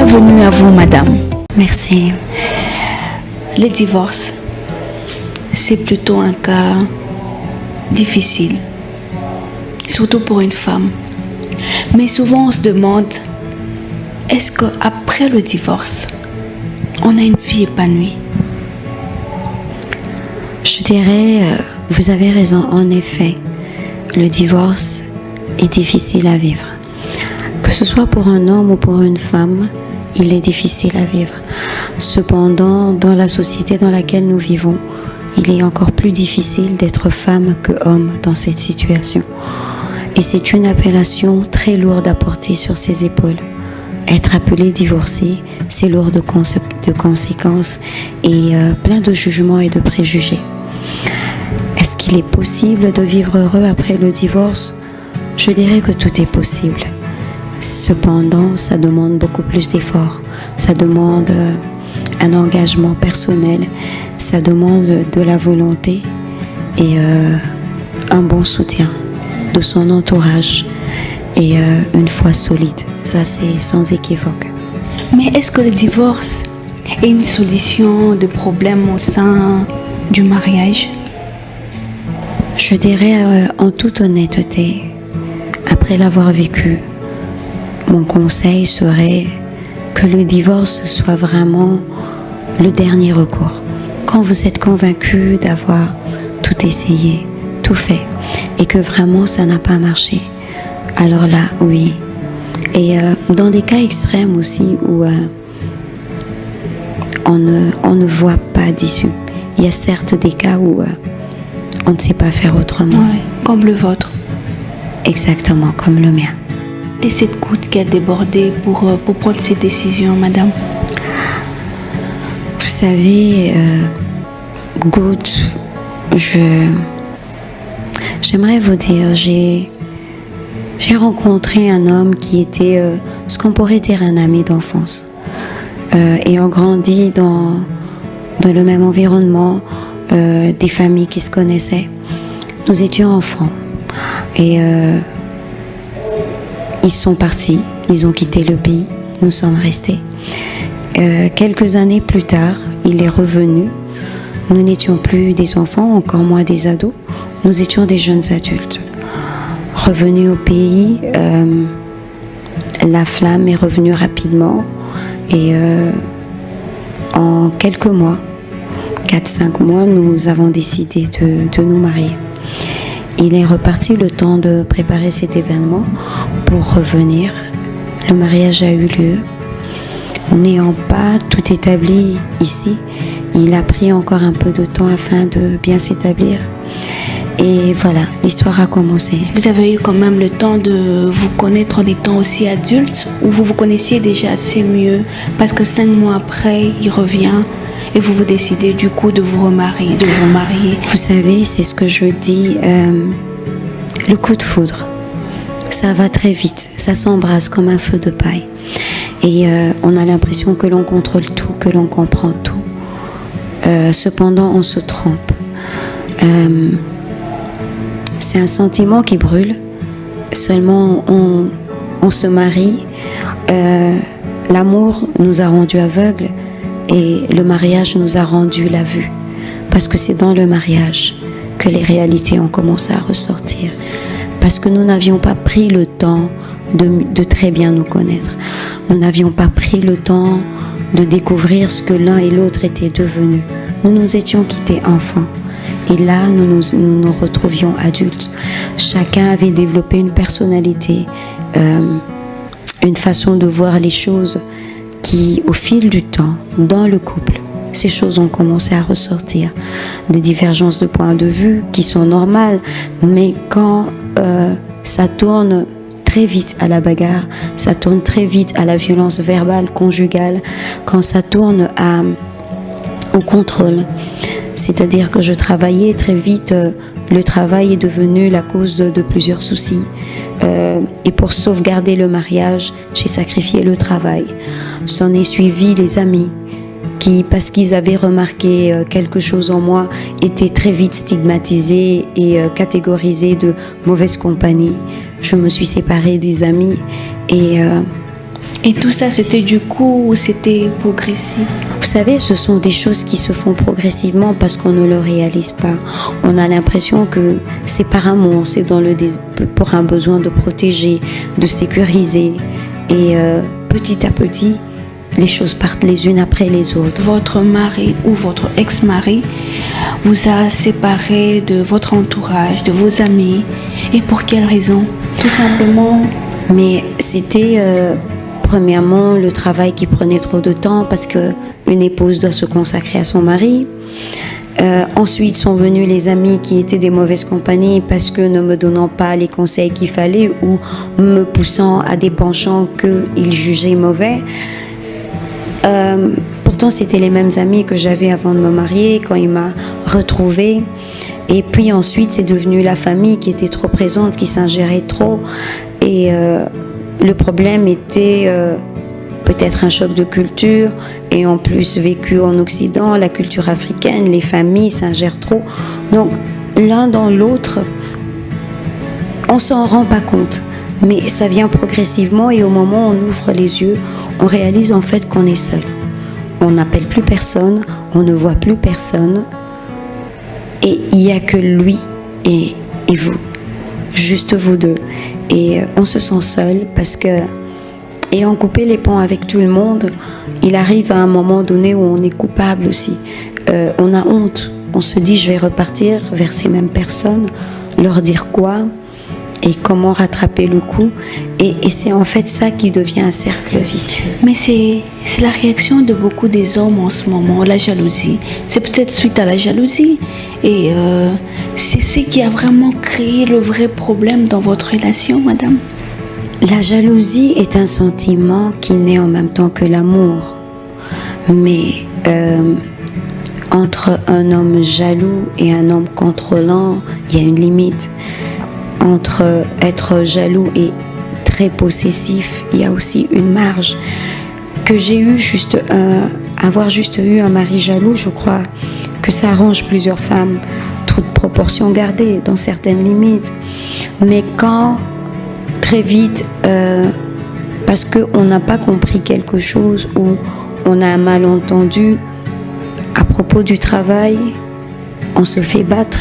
Bienvenue à vous, madame. Merci. Le divorce, c'est plutôt un cas difficile, surtout pour une femme. Mais souvent, on se demande, est-ce qu'après le divorce, on a une vie épanouie? Je dirais, vous avez raison, en effet, le divorce est difficile à vivre. Que ce soit pour un homme ou pour une femme, il est difficile à vivre. Cependant, dans la société dans laquelle nous vivons, il est encore plus difficile d'être femme que homme dans cette situation. Et c'est une appellation très lourde à porter sur ses épaules. Être appelé divorcé, c'est lourd de conséquences et plein de jugements et de préjugés. Est-ce qu'il est possible de vivre heureux après le divorce? Je dirais que tout est possible. Cependant, ça demande beaucoup plus d'efforts. Ça demande un engagement personnel. Ça demande de la volonté et un bon soutien de son entourage et une foi solide. Ça, c'est sans équivoque. Mais est-ce que le divorce est une solution de problèmes au sein du mariage? Je dirais en toute honnêteté, après l'avoir vécu, mon conseil serait que le divorce soit vraiment le dernier recours. Quand vous êtes convaincu d'avoir tout essayé, tout fait, et que vraiment ça n'a pas marché, alors là, oui. Et dans des cas extrêmes aussi où on ne voit pas d'issue. Il y a certes des cas où on ne sait pas faire autrement. Oui, comme le vôtre. Exactement, comme le mien. Et cette goutte qui a débordé pour prendre ces décisions, madame? Vous savez, goutte, j'aimerais vous dire, j'ai rencontré un homme qui était ce qu'on pourrait dire un ami d'enfance. Ayant grandi dans le même environnement, des familles qui se connaissaient, nous étions enfants. Et ils sont partis, ils ont quitté le pays, nous sommes restés. Quelques années plus tard, il est revenu. Nous n'étions plus des enfants, encore moins des ados. Nous étions des jeunes adultes. Revenu au pays, la flamme est revenue rapidement et en quelques mois, 4-5 mois, nous avons décidé de nous marier. Il est reparti le temps de préparer cet événement pour revenir. Le mariage a eu lieu. N'ayant pas tout établi ici, il a pris encore un peu de temps afin de bien s'établir. Et voilà, l'histoire a commencé. Vous avez eu quand même le temps de vous connaître en étant aussi adulte, ou vous vous connaissiez déjà assez mieux? Parce que 5 mois après, il revient et vous vous décidez du coup de vous remarier, de vous marier. Vous savez, c'est ce que je dis, le coup de foudre, ça va très vite, ça s'embrase comme un feu de paille. Et on a l'impression que l'on contrôle tout, que l'on comprend tout. Cependant, on se trompe. C'est un sentiment qui brûle. Seulement, on se marie. L'amour nous a rendus aveugles et le mariage nous a rendu la vue. Parce que c'est dans le mariage que les réalités ont commencé à ressortir. Parce que nous n'avions pas pris le temps de très bien nous connaître. Nous n'avions pas pris le temps de découvrir ce que l'un et l'autre étaient devenus. Nous nous étions quittés enfants. Et là, nous nous retrouvions adultes. Chacun avait développé une personnalité, une façon de voir les choses qui, au fil du temps, dans le couple, ces choses ont commencé à ressortir. Des divergences de points de vue qui sont normales, mais quand ça tourne très vite à la bagarre, ça tourne très vite à la violence verbale, conjugale, quand ça tourne au contrôle. C'est-à-dire que je travaillais très vite, le travail est devenu la cause de plusieurs soucis. Et pour sauvegarder le mariage, j'ai sacrifié le travail. S'en est suivi les amis qui, parce qu'ils avaient remarqué quelque chose en moi, étaient très vite stigmatisés et catégorisés de mauvaise compagnie. Je me suis séparée des amis et Et tout ça, c'était du coup ou c'était progressif? Vous savez, ce sont des choses qui se font progressivement parce qu'on ne le réalise pas. On a l'impression que c'est par amour, c'est pour un besoin de protéger, de sécuriser. Et petit à petit, les choses partent les unes après les autres. Votre mari ou votre ex-mari vous a séparé de votre entourage, de vos amis. Et pour quelle raison? Tout simplement. Mais c'était premièrement le travail qui prenait trop de temps parce qu'une épouse doit se consacrer à son mari. Ensuite sont venus les amis qui étaient des mauvaises compagnies parce que ne me donnant pas les conseils qu'il fallait ou me poussant à des penchants qu'ils jugeaient mauvais. Pourtant, c'était les mêmes amis que j'avais avant de me marier, quand il m'a retrouvée. Et puis ensuite, c'est devenu la famille qui était trop présente, qui s'ingérait trop. Et le problème était peut-être un choc de culture. Et en plus, vécu en Occident, la culture africaine, les familles s'ingèrent trop. Donc, l'un dans l'autre, on s'en rend pas compte. Mais ça vient progressivement et au moment où on ouvre les yeux, on réalise en fait qu'on est seul. On n'appelle plus personne, on ne voit plus personne. Et il n'y a que lui et vous, juste vous deux. Et on se sent seul parce que, ayant coupé les ponts avec tout le monde, il arrive à un moment donné où on est coupable aussi. On a honte. On se dit, je vais repartir vers ces mêmes personnes, leur dire quoi et comment rattraper le coup. Et c'est en fait ça qui devient un cercle vicieux. Mais c'est la réaction de beaucoup des hommes en ce moment, la jalousie. C'est peut-être suite à la jalousie. Et c'est ce qui a vraiment créé le vrai problème dans votre relation, madame. La jalousie est un sentiment qui naît en même temps que l'amour. Mais entre un homme jaloux et un homme contrôlant, il y a une limite. Entre être jaloux et très possessif, il y a aussi une marge. Que j'ai eu avoir juste eu un mari jaloux, je crois que ça arrange plusieurs femmes, toute proportion gardée dans certaines limites. Mais quand très vite, parce qu'on n'a pas compris quelque chose ou on a un malentendu à propos du travail, on se fait battre.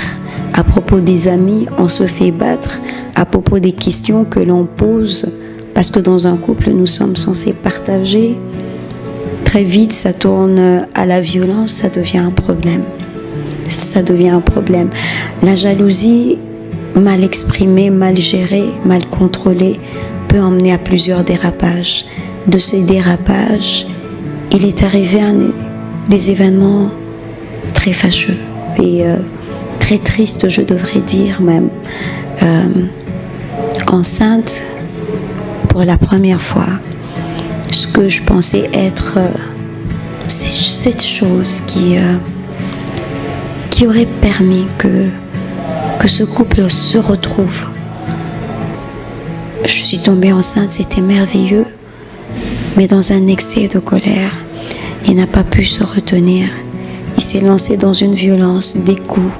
À propos des amis, on se fait battre. À propos des questions que l'on pose, parce que dans un couple, nous sommes censés partager. Très vite, ça tourne à la violence, ça devient un problème. Ça devient un problème. La jalousie, mal exprimée, mal gérée, mal contrôlée, peut emmener à plusieurs dérapages. De ces dérapages, il est arrivé des événements très fâcheux et très tristes, je devrais dire même. Enceinte, pour la première fois, ce que je pensais être cette chose qui aurait permis que ce couple se retrouve. Je suis tombée enceinte, c'était merveilleux, mais dans un excès de colère, il n'a pas pu se retenir. Il s'est lancé dans une violence, des coups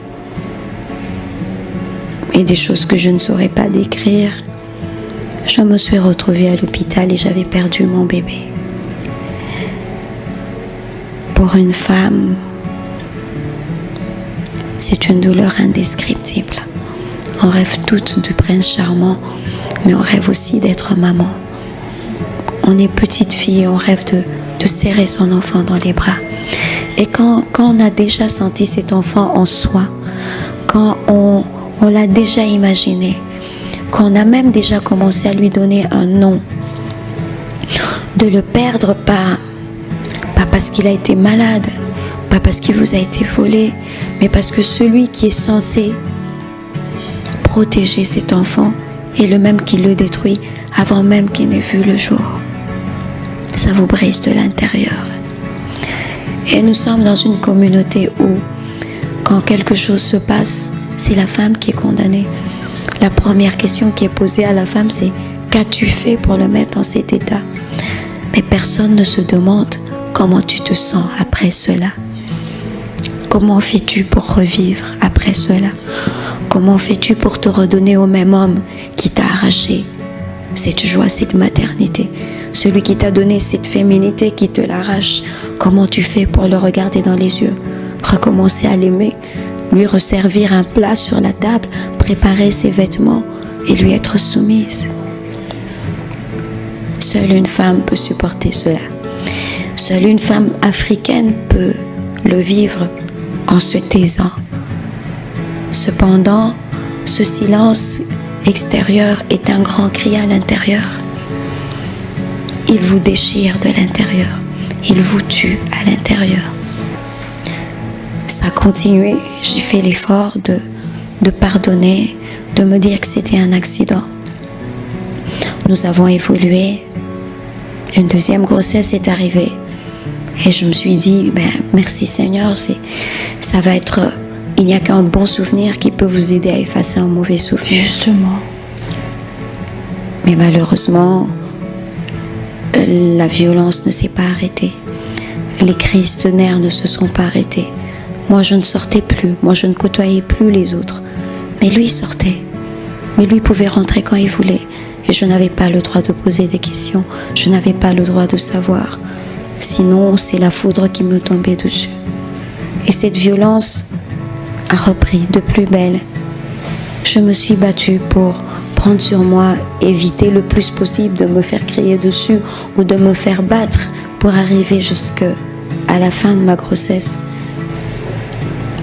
et des choses que je ne saurais pas décrire. Je me suis retrouvée à l'hôpital et j'avais perdu mon bébé. Pour une femme, c'est une douleur indescriptible. On rêve toutes du prince charmant, mais on rêve aussi d'être maman. On est petite fille, on rêve de serrer son enfant dans les bras. Et quand on a déjà senti cet enfant en soi, quand on l'a déjà imaginé, quand on a même déjà commencé à lui donner un nom, de le perdre pas parce qu'il a été malade, pas parce qu'il vous a été volé, mais parce que celui qui est censé protéger cet enfant est le même qui le détruit avant même qu'il n'ait vu le jour. Ça vous brise de l'intérieur. Et nous sommes dans une communauté où, quand quelque chose se passe, c'est la femme qui est condamnée. La première question qui est posée à la femme, c'est « Qu'as-tu fait pour le mettre dans cet état ?» Mais personne ne se demande comment tu te sens après cela. Comment fais-tu pour revivre après cela? Comment fais-tu pour te redonner au même homme qui t'a arraché cette joie, cette maternité? celui qui t'a donné cette féminité qui te l'arrache, comment tu fais pour le regarder dans les yeux, recommencer à l'aimer, lui resservir un plat sur la table, préparer ses vêtements et lui être soumise. Seule une femme peut supporter cela. Seule une femme africaine peut le vivre en se taisant. Cependant, ce silence extérieur est un grand cri à l'intérieur. Il vous déchire de l'intérieur. Il vous tue à l'intérieur. Ça a continué. J'ai fait l'effort de pardonner, de me dire que c'était un accident. Nous avons évolué. Une deuxième grossesse est arrivée. Et je me suis dit, merci Seigneur, ça va être... Il n'y a qu'un bon souvenir qui peut vous aider à effacer un mauvais souvenir. Justement. Mais malheureusement, la violence ne s'est pas arrêtée. Les crises de nerfs ne se sont pas arrêtées. Moi, je ne sortais plus. Moi, je ne côtoyais plus les autres. Mais lui sortait. Mais lui pouvait rentrer quand il voulait. Et je n'avais pas le droit de poser des questions. Je n'avais pas le droit de savoir. Sinon, c'est la foudre qui me tombait dessus. Et cette violence a repris de plus belle. Je me suis battue pour prendre sur moi, éviter le plus possible de me faire crier dessus ou de me faire battre pour arriver jusqu'à la fin de ma grossesse.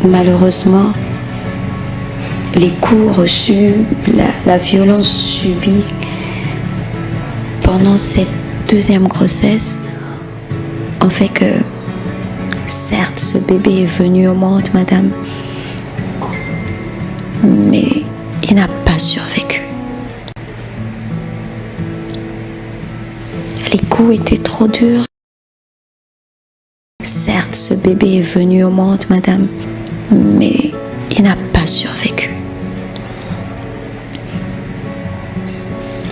Malheureusement, les coups reçus, la violence subie pendant cette deuxième grossesse ont fait que, certes, ce bébé est venu au monde, madame, mais il n'a pas survécu. Les coups étaient trop durs. Certes, ce bébé est venu au monde, madame, mais il n'a pas survécu.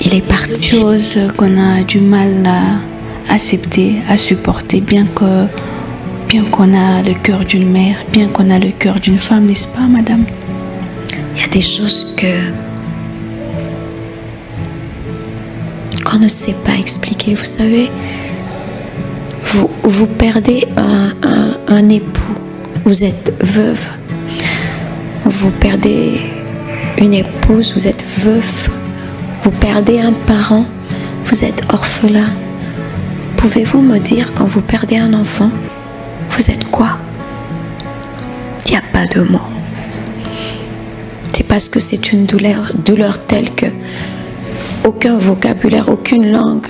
Il est parti. Chose qu'on a du mal à accepter, à supporter, bien qu'on a le cœur d'une mère, bien qu'on a le cœur d'une femme, n'est-ce pas, madame? Il y a des choses qu'on ne sait pas expliquer. Vous savez, vous perdez un époux, vous êtes veuve. Vous perdez une épouse, vous êtes veuf. Vous perdez un parent, vous êtes orphelin. Pouvez-vous me dire, quand vous perdez un enfant, vous êtes quoi? Il n'y a pas de mots. C'est parce que c'est une douleur telle que aucun vocabulaire, aucune langue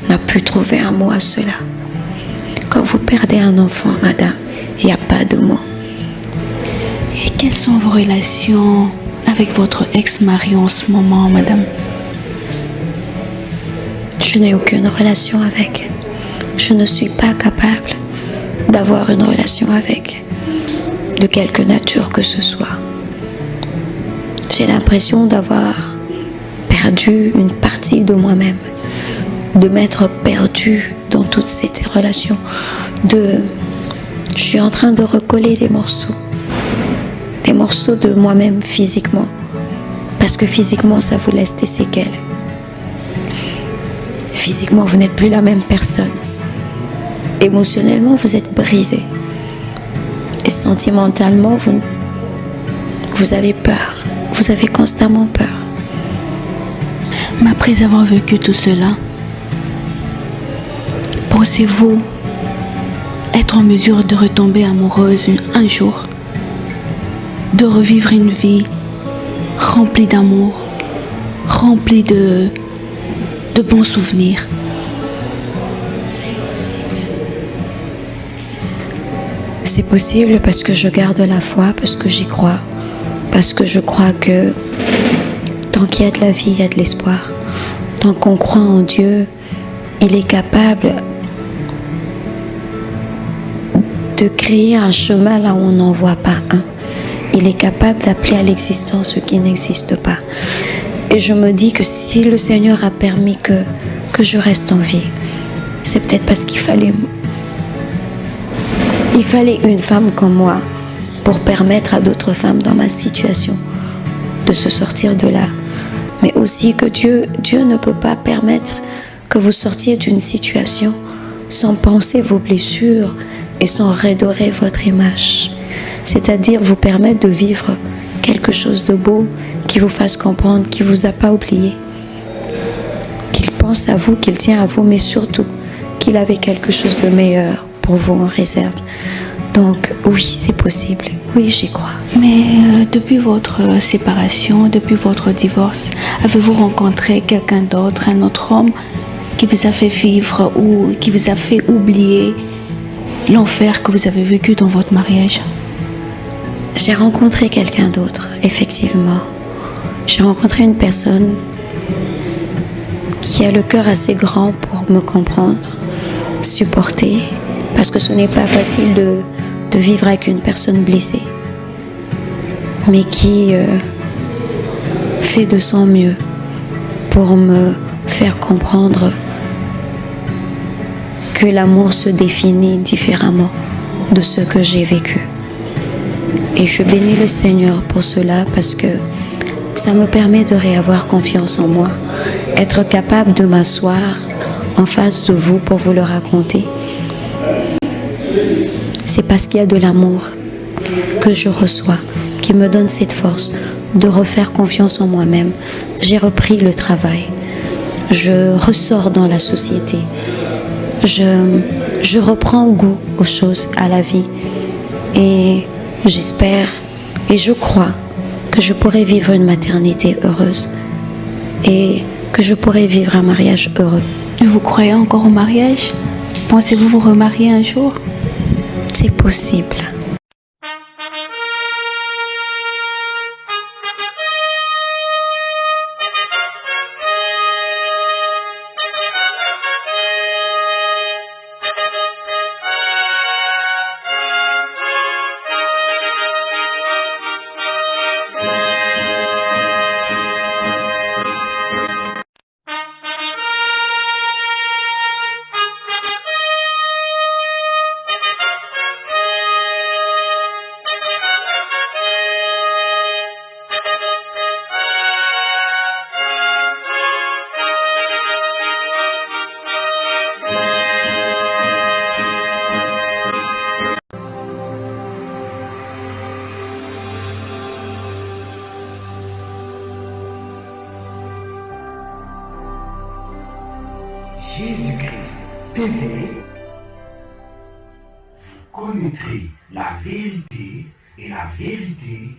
n'a pu trouver un mot à cela. Quand vous perdez un enfant, madame, il n'y a pas de mots. Et quelles sont vos relations avec votre ex-mari en ce moment, madame? Je n'ai aucune relation avec. Je ne suis pas capable d'avoir une relation avec, de quelque nature que ce soit. J'ai l'impression d'avoir perdu une partie de moi-même, de m'être perdue dans toutes ces relations. Je suis en train de recoller des morceaux de moi-même physiquement, parce que physiquement, ça vous laisse des séquelles. Physiquement, vous n'êtes plus la même personne. Émotionnellement, vous êtes brisé. Et sentimentalement, vous avez peur. Vous avez constamment peur. Mais après avoir vécu tout cela, pensez-vous être en mesure de retomber amoureuse un jour, de revivre une vie remplie d'amour, remplie de bons souvenirs? C'est possible parce que je garde la foi, parce que j'y crois, parce que je crois que tant qu'il y a de la vie, il y a de l'espoir. Tant qu'on croit en Dieu, il est capable de créer un chemin là où on n'en voit pas un. Il est capable d'appeler à l'existence ce qui n'existe pas. Et je me dis que si le Seigneur a permis que je reste en vie, c'est peut-être parce qu'il fallait une femme comme moi pour permettre à d'autres femmes dans ma situation de se sortir de là. Mais aussi que Dieu ne peut pas permettre que vous sortiez d'une situation sans penser vos blessures et sans redorer votre image. C'est-à-dire vous permettre de vivre quelque chose de beau qui vous fasse comprendre qu'il ne vous a pas oublié, qu'il pense à vous, qu'il tient à vous, mais surtout qu'il avait quelque chose de meilleur pour vous en réserve. Donc oui, c'est possible. Oui, j'y crois. Mais depuis votre séparation, depuis votre divorce, avez-vous rencontré quelqu'un d'autre, un autre homme qui vous a fait vivre ou qui vous a fait oublier l'enfer que vous avez vécu dans votre mariage? J'ai rencontré quelqu'un d'autre, effectivement. J'ai rencontré une personne qui a le cœur assez grand pour me comprendre, supporter, parce que ce n'est pas facile de vivre avec une personne blessée, mais qui fait de son mieux pour me faire comprendre que l'amour se définit différemment de ce que j'ai vécu. Et je bénis le Seigneur pour cela parce que ça me permet de réavoir confiance en moi, être capable de m'asseoir en face de vous pour vous le raconter. C'est parce qu'il y a de l'amour que je reçois, qui me donne cette force de refaire confiance en moi-même. J'ai repris le travail. Je ressors dans la société. Je reprends goût aux choses, à la vie. Et j'espère et je crois que je pourrai vivre une maternité heureuse et que je pourrai vivre un mariage heureux. Vous croyez encore au mariage? Pensez-vous vous remarier un jour? C'est possible. Jésus-Christ TV, vous connaîtrez la vérité et la vérité